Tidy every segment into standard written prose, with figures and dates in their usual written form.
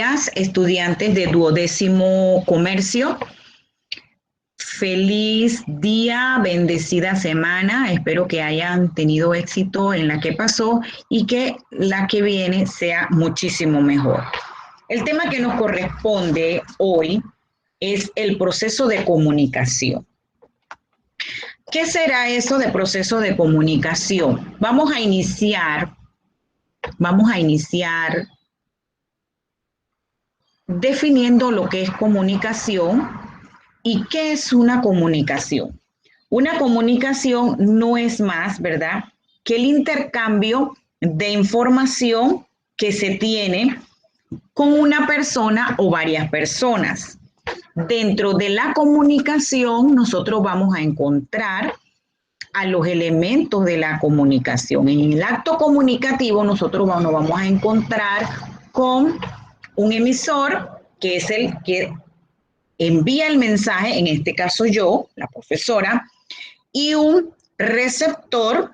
días, estudiantes de 12º Comercio. Feliz día, bendecida semana. Espero que hayan tenido éxito en la que pasó y que la que viene sea muchísimo mejor. El tema que nos corresponde hoy es el proceso de comunicación. ¿Qué será eso de proceso de comunicación? Vamos a iniciar definiendo lo que es comunicación y qué es una comunicación. Una comunicación no es más, ¿verdad?, que el intercambio de información que se tiene con una persona o varias personas. Dentro de la comunicación, nosotros vamos a encontrar a los elementos de la comunicación. En el acto comunicativo, nosotros nos vamos a encontrar con un emisor, que es el que envía el mensaje, en este caso yo, la profesora, y un receptor,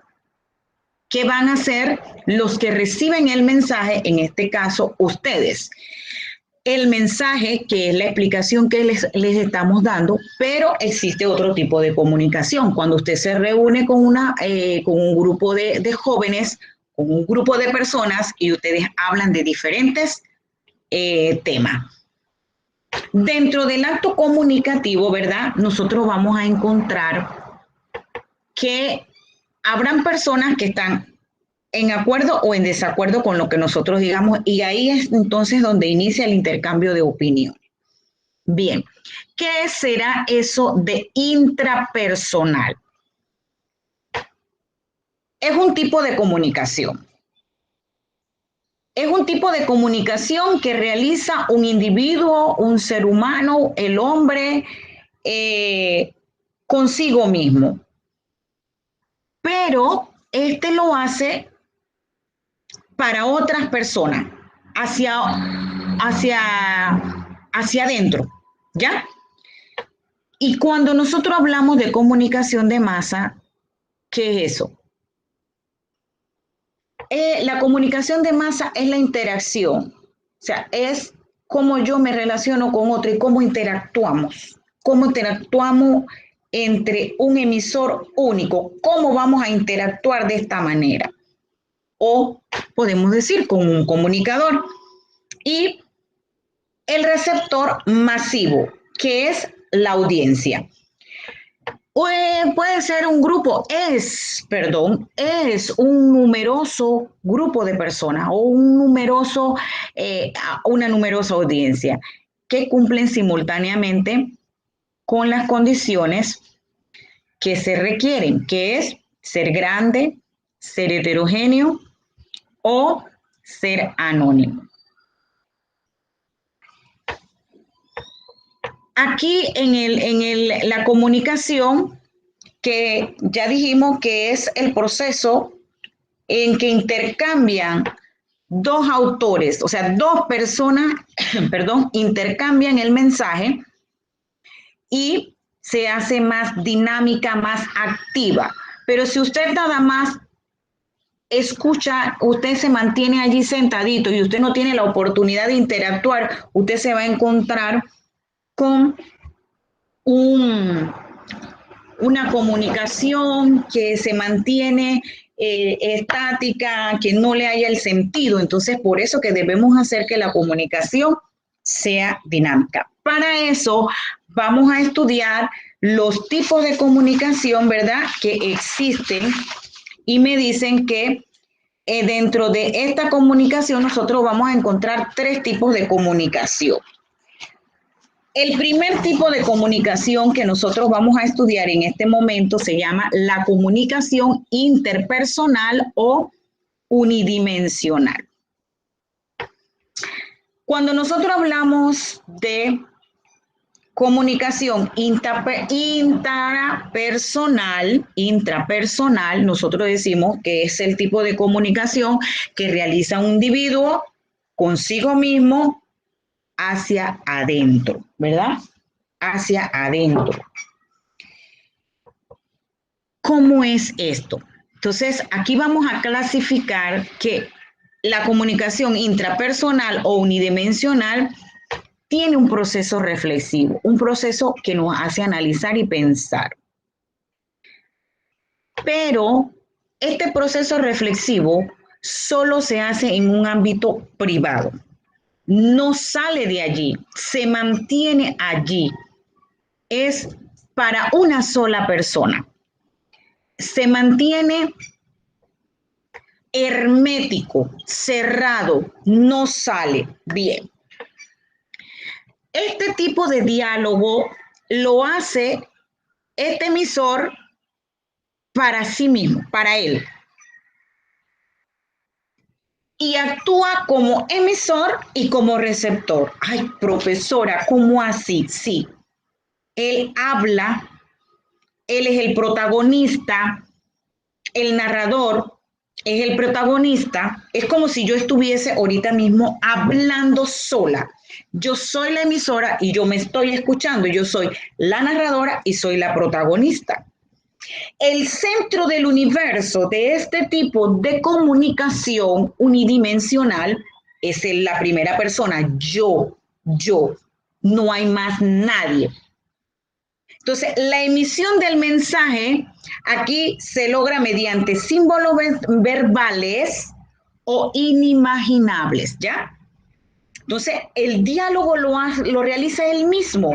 que van a ser los que reciben el mensaje, en este caso ustedes. El mensaje, que es la explicación que les estamos dando, pero existe otro tipo de comunicación. Cuando usted se reúne con un grupo de jóvenes, con un grupo de personas, y ustedes hablan de diferentes temas. Dentro del acto comunicativo, ¿verdad?, nosotros vamos a encontrar que habrán personas que están en acuerdo o en desacuerdo con lo que nosotros digamos, y ahí es entonces donde inicia el intercambio de opiniones. Bien, ¿qué será eso de intrapersonal? Es un tipo de comunicación. Es un tipo de comunicación que realiza un individuo, un ser humano, el hombre, consigo mismo. Pero este lo hace para otras personas, hacia adentro, ¿ya? Y cuando nosotros hablamos de comunicación de masa, ¿qué es eso? La comunicación de masa es la interacción, o sea, es cómo yo me relaciono con otro y cómo interactuamos entre un emisor único, cómo vamos a interactuar de esta manera. O podemos decir con un comunicador, y el receptor masivo, que es la audiencia. Puede ser un grupo, es un numeroso grupo de personas o una numerosa audiencia que cumplen simultáneamente con las condiciones que se requieren, que es ser grande, ser heterogéneo o ser anónimo. Aquí en la comunicación, que ya dijimos que es el proceso en que intercambian dos autores, o sea, dos personas, intercambian el mensaje y se hace más dinámica, más activa. Pero si usted nada más escucha, usted se mantiene allí sentadito y usted no tiene la oportunidad de interactuar, usted se va a encontrar con una comunicación que se mantiene estática, que no le haya el sentido. Entonces, por eso que debemos hacer que la comunicación sea dinámica. Para eso, vamos a estudiar los tipos de comunicación, ¿verdad?, que existen, y me dicen que dentro de esta comunicación nosotros vamos a encontrar 3 tipos de comunicación. El primer tipo de comunicación que nosotros vamos a estudiar en este momento se llama la comunicación interpersonal o unidimensional. Cuando nosotros hablamos de comunicación intrapersonal, nosotros decimos que es el tipo de comunicación que realiza un individuo consigo mismo hacia adentro, ¿verdad? Hacia adentro. ¿Cómo es esto? Entonces, aquí vamos a clasificar que la comunicación intrapersonal o unidimensional tiene un proceso reflexivo, un proceso que nos hace analizar y pensar. Pero este proceso reflexivo solo se hace en un ámbito privado. No sale de allí, se mantiene allí. Es para una sola persona. Se mantiene hermético, cerrado, no sale. Bien. Este tipo de diálogo lo hace este emisor para sí mismo, para él. Y actúa como emisor y como receptor. Ay, profesora, ¿cómo así? Sí, él habla, él es el protagonista, el narrador es el protagonista. Es como si yo estuviese ahorita mismo hablando sola. Yo soy la emisora y yo me estoy escuchando. Yo soy la narradora y soy la protagonista. El centro del universo de este tipo de comunicación unidimensional es la primera persona, yo, no hay más nadie. Entonces, la emisión del mensaje aquí se logra mediante símbolos verbales o inimaginables, ¿ya? Entonces, el diálogo lo realiza él mismo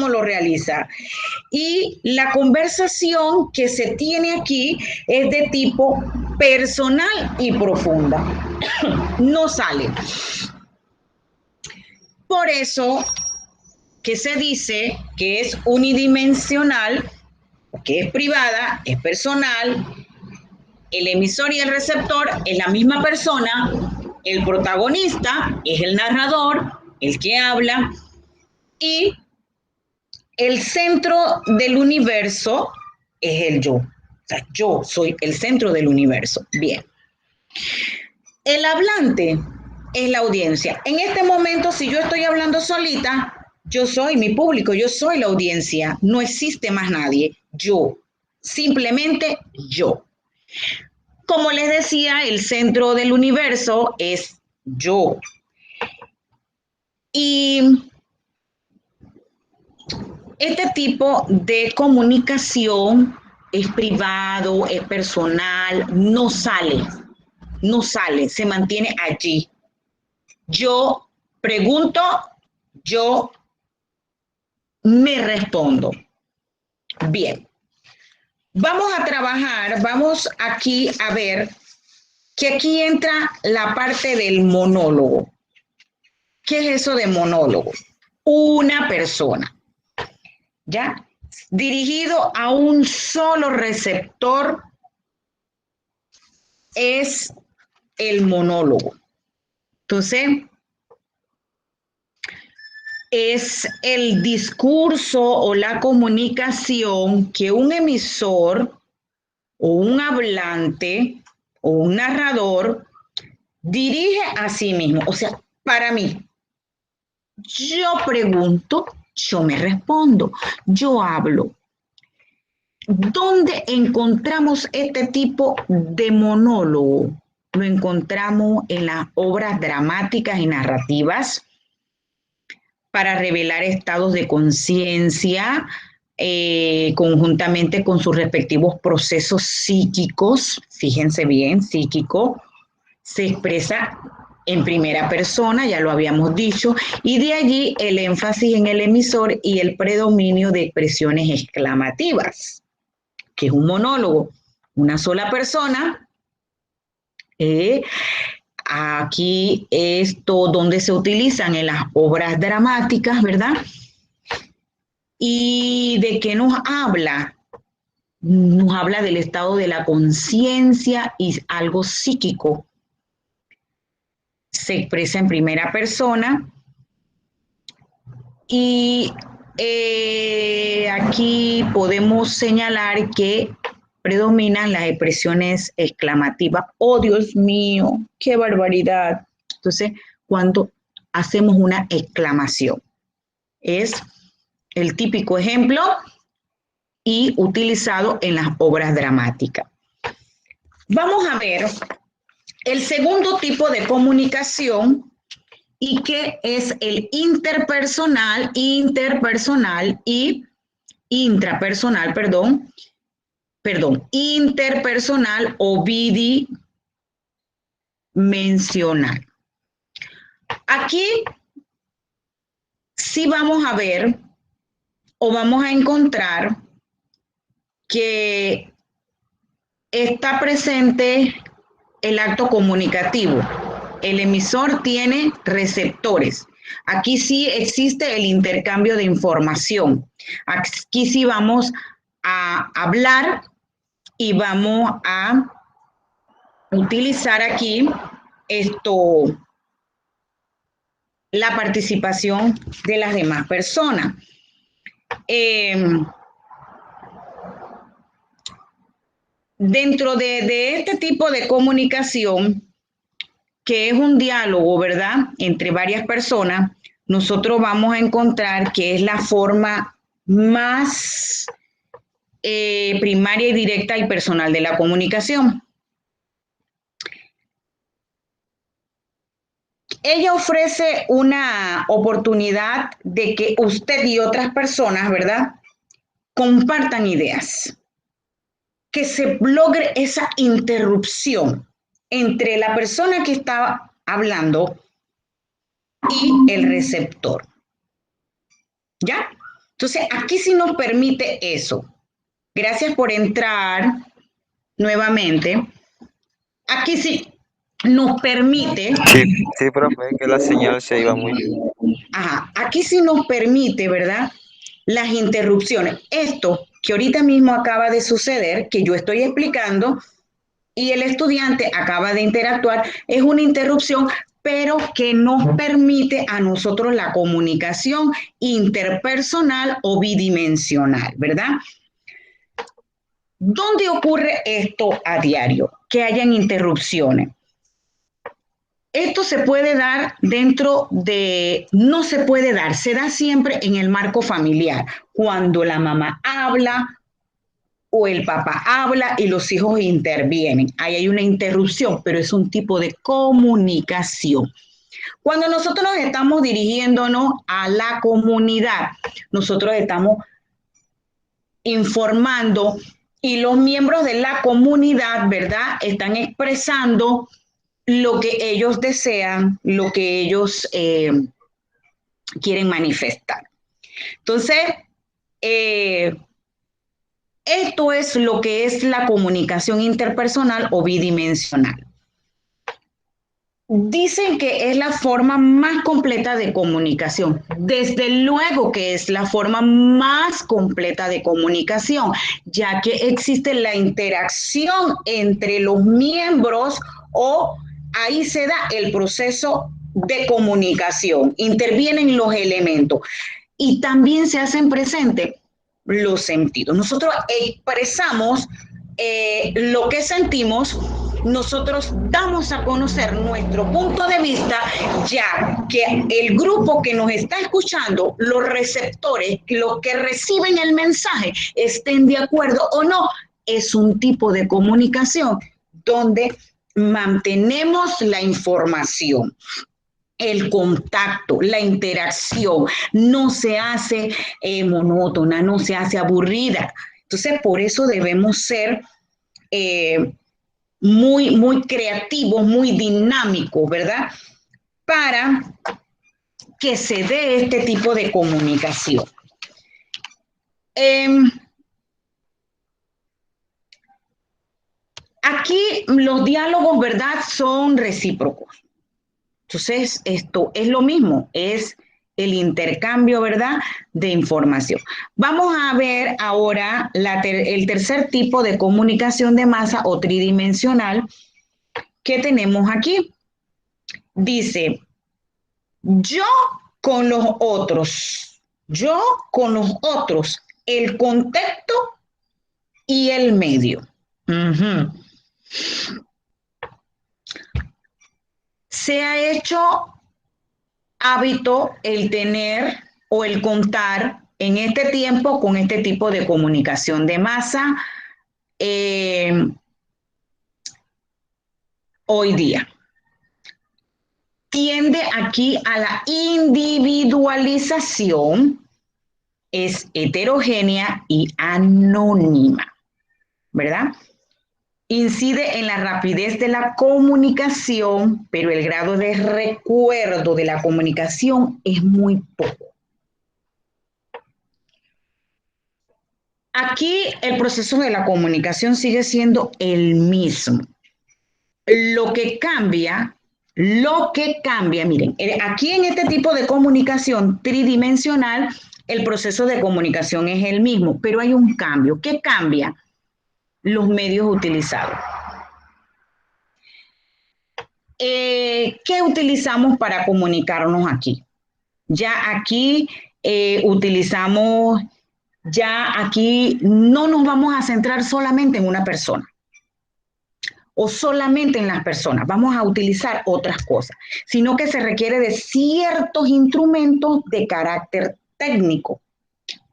lo realiza. Y la conversación que se tiene aquí es de tipo personal y profunda. No sale. Por eso que se dice que es unidimensional, que es privada, es personal, el emisor y el receptor es la misma persona, el protagonista es el narrador, el que habla, y el centro del universo es el yo. O sea, yo soy el centro del universo. Bien. El hablante es la audiencia. En este momento, si yo estoy hablando solita, yo soy mi público, yo soy la audiencia. No existe más nadie. Yo. Simplemente yo. Como les decía, el centro del universo es yo. Y este tipo de comunicación es privado, es personal, no sale, se mantiene allí. Yo pregunto, yo me respondo. Bien, vamos a trabajar, vamos aquí a ver que aquí entra la parte del monólogo. ¿Qué es eso de monólogo? Una persona, ¿ya? Dirigido a un solo receptor es el monólogo. Entonces, es el discurso o la comunicación que un emisor o un hablante o un narrador dirige a sí mismo. O sea, para mí, yo pregunto, yo me respondo, yo hablo. ¿Dónde encontramos este tipo de monólogo? Lo encontramos en las obras dramáticas y narrativas para revelar estados de conciencia conjuntamente con sus respectivos procesos psíquicos. Fíjense bien, psíquico se expresa en primera persona, ya lo habíamos dicho, y de allí el énfasis en el emisor y el predominio de expresiones exclamativas, que es un monólogo, una sola persona. Aquí esto donde se utilizan en las obras dramáticas, ¿verdad? ¿Y de qué nos habla? Nos habla del estado de la conciencia y algo psíquico. Se expresa en primera persona y aquí podemos señalar que predominan las expresiones exclamativas. ¡Oh, Dios mío! ¡Qué barbaridad! Entonces, cuando hacemos una exclamación, es el típico ejemplo y utilizado en las obras dramáticas. Vamos a ver El segundo tipo de comunicación, y que es el interpersonal y intrapersonal, interpersonal o bidimensional. Aquí sí vamos a ver o vamos a encontrar que está presente el acto comunicativo. El emisor tiene receptores. Aquí sí existe el intercambio de información. Aquí sí vamos a hablar y vamos a utilizar aquí la participación de las demás personas. Dentro de este tipo de comunicación, que es un diálogo, ¿verdad?, entre varias personas, nosotros vamos a encontrar que es la forma más primaria y directa y personal de la comunicación. Ella ofrece una oportunidad de que usted y otras personas, ¿verdad?, compartan ideas, que se logre esa interrupción entre la persona que está hablando y el receptor. ¿Ya? Entonces, aquí sí nos permite eso. Gracias por entrar nuevamente. Aquí sí nos permite. Sí, sí, profe, que la señal se iba muy. Ajá, aquí sí nos permite, ¿verdad?, las interrupciones. Esto que ahorita mismo acaba de suceder, que yo estoy explicando, y el estudiante acaba de interactuar, es una interrupción, pero que nos permite a nosotros la comunicación interpersonal o bidimensional, ¿verdad? ¿Dónde ocurre esto a diario? Que hayan interrupciones. Esto se puede dar no se puede dar, se da siempre en el marco familiar, cuando la mamá habla o el papá habla y los hijos intervienen. Ahí hay una interrupción, pero es un tipo de comunicación. Cuando nosotros nos estamos dirigiéndonos a la comunidad, nosotros estamos informando y los miembros de la comunidad, ¿verdad?, están expresando lo que ellos desean, lo que ellos quieren manifestar. Entonces, esto es lo que es la comunicación interpersonal o bidimensional. Dicen que es la forma más completa de comunicación. Desde luego que es la forma más completa de comunicación, ya que existe la interacción entre los miembros o ahí se da el proceso de comunicación. Intervienen los elementos y también se hacen presentes los sentidos. Nosotros expresamos lo que sentimos, nosotros damos a conocer nuestro punto de vista, ya que el grupo que nos está escuchando, los receptores, los que reciben el mensaje, estén de acuerdo o no, es un tipo de comunicación donde mantenemos la información. El contacto, la interacción, no se hace monótona, no se hace aburrida. Entonces, por eso debemos ser muy creativos, muy dinámicos, ¿verdad?, para que se dé este tipo de comunicación. Aquí los diálogos, ¿verdad?, son recíprocos. Entonces, esto es lo mismo, es el intercambio, ¿verdad?, de información. Vamos a ver ahora el tercer tipo de comunicación de masa o tridimensional que tenemos aquí. Dice, yo con los otros, el contexto y el medio. Uh-huh. Se ha hecho hábito el tener o el contar en este tiempo con este tipo de comunicación de masa hoy día. Tiende aquí a la individualización, es heterogénea y anónima, ¿verdad? Incide en la rapidez de la comunicación, pero el grado de recuerdo de la comunicación es muy poco. Aquí el proceso de la comunicación sigue siendo el mismo. Lo que cambia, miren, aquí en este tipo de comunicación tridimensional, el proceso de comunicación es el mismo, pero hay un cambio. ¿Qué cambia? Los medios utilizados. ¿Qué utilizamos para comunicarnos aquí? Ya aquí utilizamos, ya aquí no nos vamos a centrar solamente en una persona o solamente en las personas, vamos a utilizar otras cosas, sino que se requiere de ciertos instrumentos de carácter técnico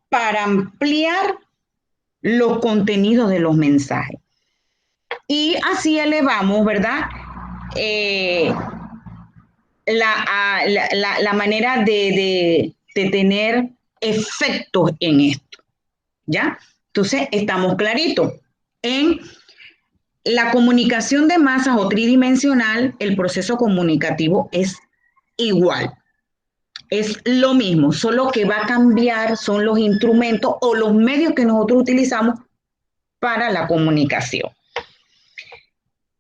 para ampliar los contenidos de los mensajes. Y así elevamos, ¿verdad? La manera de tener efectos en esto, ¿ya? Entonces, estamos claritos. En la comunicación de masas o tridimensional, el proceso comunicativo es igual. Es lo mismo, solo que va a cambiar son los instrumentos o los medios que nosotros utilizamos para la comunicación.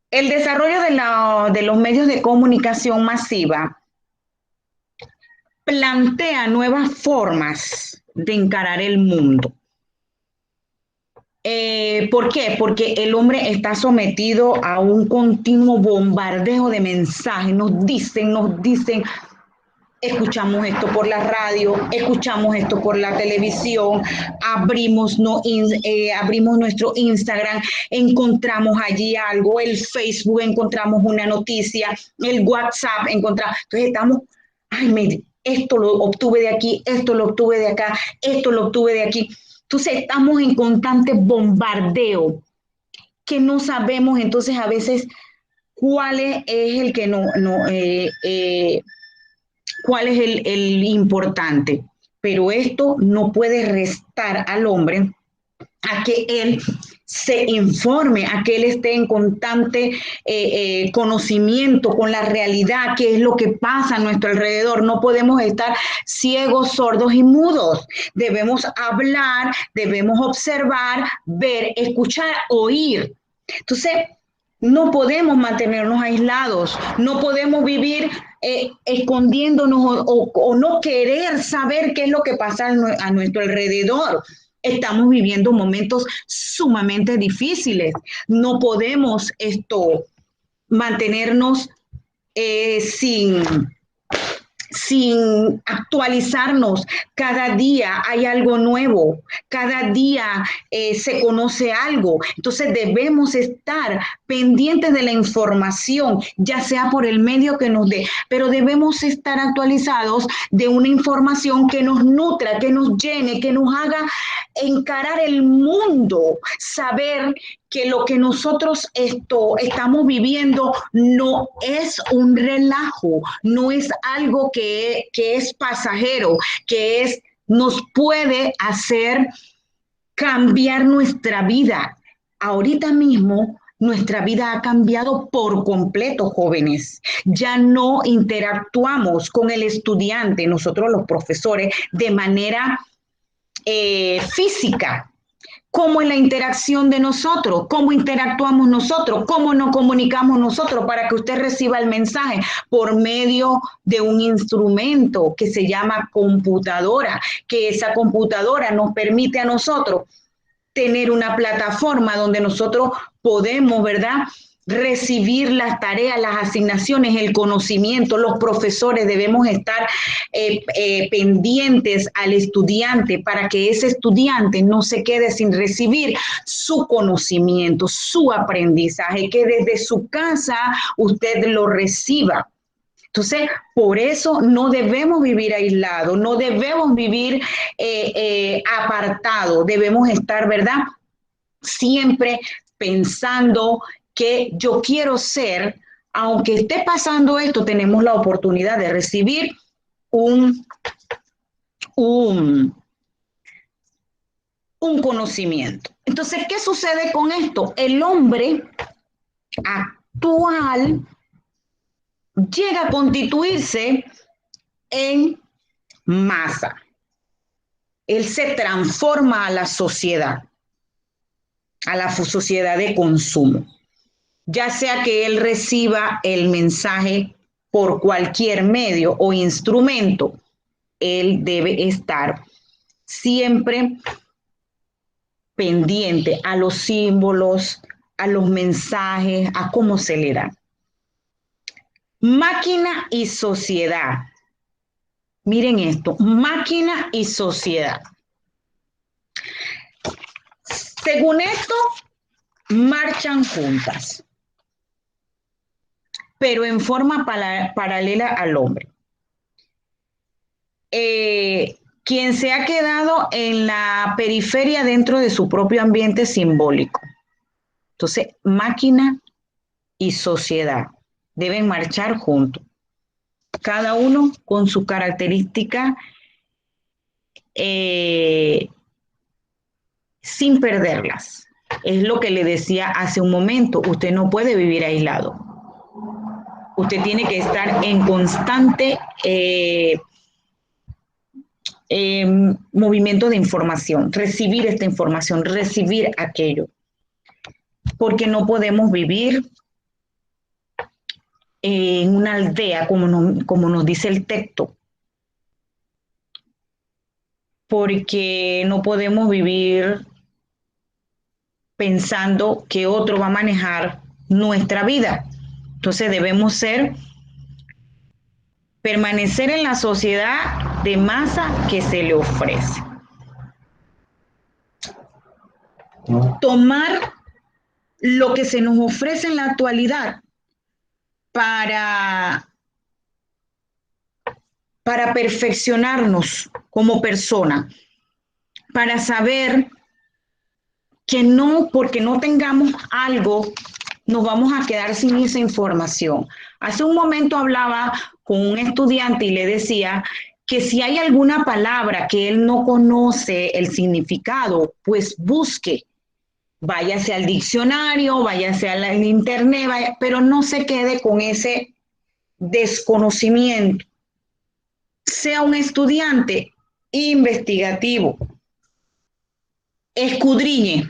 El desarrollo de los medios de comunicación masiva plantea nuevas formas de encarar el mundo. ¿Por qué? Porque el hombre está sometido a un continuo bombardeo de mensajes. Nos dicen, escuchamos esto por la radio, escuchamos esto por la televisión, abrimos nuestro Instagram, encontramos allí algo, el Facebook, encontramos una noticia, el WhatsApp, encontramos. Entonces estamos, esto lo obtuve de aquí, esto lo obtuve de acá, esto lo obtuve de aquí. Entonces estamos en constante bombardeo que no sabemos entonces a veces cuál es el que cuál es el importante. Pero esto no puede restar al hombre a que él se informe, a que él esté en constante conocimiento con la realidad, qué es lo que pasa a nuestro alrededor. No podemos estar ciegos, sordos y mudos. Debemos hablar, debemos observar, ver, escuchar, oír. Entonces, no podemos mantenernos aislados, no podemos vivir escondiéndonos o no querer saber qué es lo que pasa a nuestro alrededor. Estamos viviendo momentos sumamente difíciles. No podemos mantenernos sin actualizarnos. Cada día hay algo nuevo, cada día se conoce algo. Entonces debemos estar pendientes de la información, ya sea por el medio que nos dé, pero debemos estar actualizados de una información que nos nutra, que nos llene, que nos haga encarar el mundo, saber que lo que nosotros estamos viviendo no es un relajo, no es algo que es pasajero, que nos puede hacer cambiar nuestra vida. Ahorita mismo nuestra vida ha cambiado por completo, jóvenes. Ya no interactuamos con el estudiante, nosotros los profesores, de manera física. ¿Cómo es la interacción de nosotros? ¿Cómo interactuamos nosotros? ¿Cómo nos comunicamos nosotros para que usted reciba el mensaje? Por medio de un instrumento que se llama computadora, que esa computadora nos permite a nosotros tener una plataforma donde nosotros podemos, ¿verdad?, recibir las tareas, las asignaciones, el conocimiento. Los profesores debemos estar pendientes al estudiante para que ese estudiante no se quede sin recibir su conocimiento, su aprendizaje, que desde su casa usted lo reciba. Entonces, por eso no debemos vivir aislados, no debemos vivir apartados, debemos estar, ¿verdad?, siempre pensando que yo quiero ser aunque esté pasando esto, tenemos la oportunidad de recibir un conocimiento. Entonces, ¿qué sucede con esto? El hombre actual llega a constituirse en masa. Él se transforma a la sociedad de consumo, ya sea que él reciba el mensaje por cualquier medio o instrumento, él debe estar siempre pendiente a los símbolos, a los mensajes, a cómo se le da. Máquina y sociedad. Miren esto, máquina y sociedad. Según esto, marchan juntas, pero en forma paralela al hombre. Quien se ha quedado en la periferia dentro de su propio ambiente simbólico. Entonces, máquina y sociedad deben marchar juntos, cada uno con su característica, sin perderlas. Es lo que le decía hace un momento, usted no puede vivir aislado. Usted tiene que estar en constante movimiento de información, recibir esta información, recibir aquello, porque no podemos vivir en una aldea, como nos dice el texto, porque no podemos vivir pensando que otro va a manejar nuestra vida. Entonces debemos permanecer en la sociedad de masa que se le ofrece. Tomar lo que se nos ofrece en la actualidad para perfeccionarnos como persona, para saber que no, porque no tengamos algo, nos vamos a quedar sin esa información. Hace un momento hablaba con un estudiante y le decía que si hay alguna palabra que él no conoce el significado, pues busque. Váyase al diccionario, váyase al internet, pero no se quede con ese desconocimiento. Sea un estudiante investigativo, escudriñe.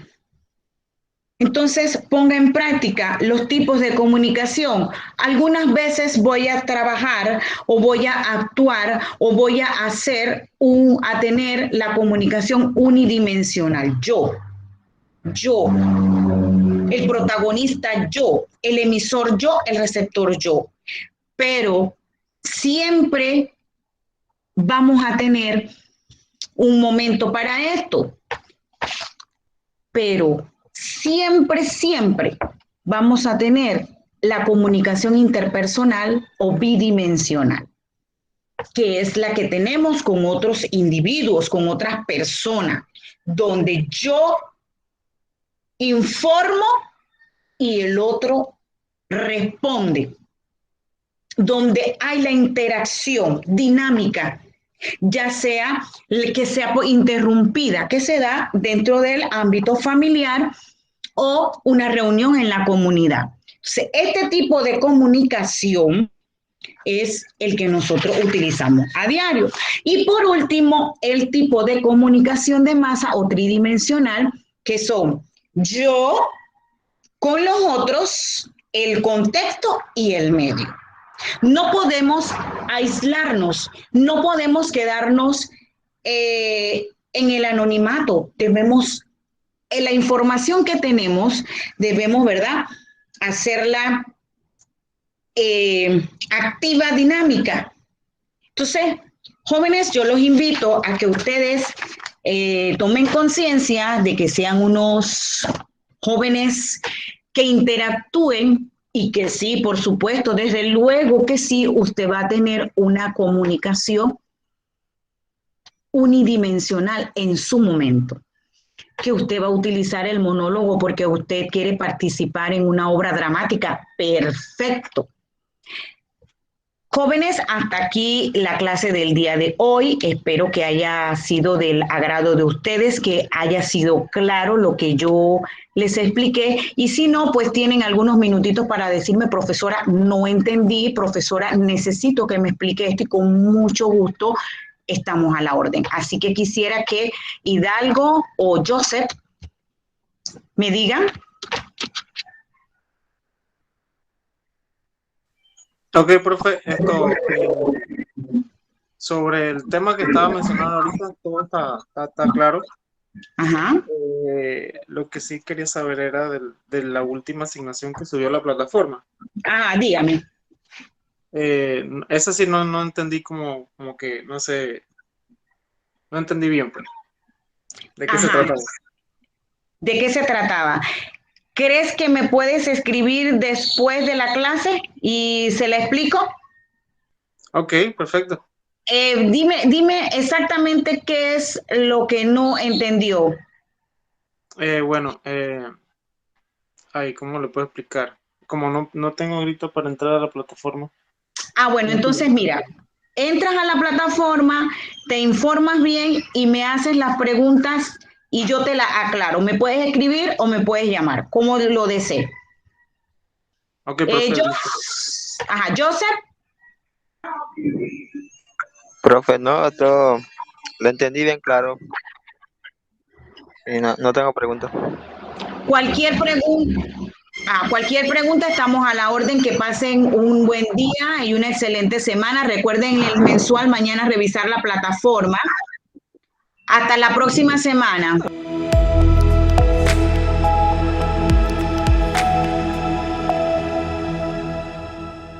Entonces, ponga en práctica los tipos de comunicación. Algunas veces voy a trabajar o voy a actuar o voy a tener la comunicación unidimensional. Yo, el protagonista yo, el emisor yo, el receptor yo. Pero siempre vamos a tener un momento para esto. Pero siempre vamos a tener la comunicación interpersonal o bidimensional, que es la que tenemos con otros individuos, con otras personas, donde yo informo y el otro responde, donde hay la interacción dinámica, ya sea que sea interrumpida, que se da dentro del ámbito familiar o una reunión en la comunidad. Entonces, este tipo de comunicación es el que nosotros utilizamos a diario. Y por último, el tipo de comunicación de masa o tridimensional, que son yo con los otros, el contexto y el medio. No podemos aislarnos, no podemos quedarnos en el anonimato. Debemos, la información que tenemos, debemos, ¿verdad?, hacerla activa, dinámica. Entonces, jóvenes, yo los invito a que ustedes tomen conciencia de que sean unos jóvenes que interactúen y que sí, por supuesto, desde luego que sí, usted va a tener una comunicación unidimensional en su momento, que usted va a utilizar el monólogo porque usted quiere participar en una obra dramática, perfecto. Jóvenes, hasta aquí la clase del día de hoy. Espero que haya sido del agrado de ustedes, que haya sido claro lo que yo les expliqué. Y si no, pues tienen algunos minutitos para decirme, profesora, no entendí, profesora, necesito que me explique esto y con mucho gusto estamos a la orden. Así que quisiera que Hidalgo o Joseph me digan. Ok, profe, sobre el tema que estaba mencionando ahorita, todo está claro. Ajá. Lo que sí quería saber era de la última asignación que subió a la plataforma. Ah, dígame. Esa sí no entendí como que, no sé, no entendí bien, pues. ¿De qué se Ajá. trataba? ¿De qué se trataba? ¿Crees que me puedes escribir después de la clase y se la explico? Ok, perfecto. Dime exactamente qué es lo que no entendió. Bueno, ¿cómo le puedo explicar? Como no tengo ahorita para entrar a la plataforma. Ah, bueno, No sé. entonces mira, entras a la plataforma, te informas bien y me haces las preguntas y yo te las aclaro. Me puedes escribir o me puedes llamar, como lo desees. Ok, Yo, perfecto, listo. ajá, Joseph, Profe, no, todo lo entendí bien claro y no tengo preguntas. cualquier pregunta. Cualquier pregunta, estamos a la orden. Que pasen un buen día y una excelente semana. Recuerden el mensual mañana revisar la plataforma. Hasta la próxima semana.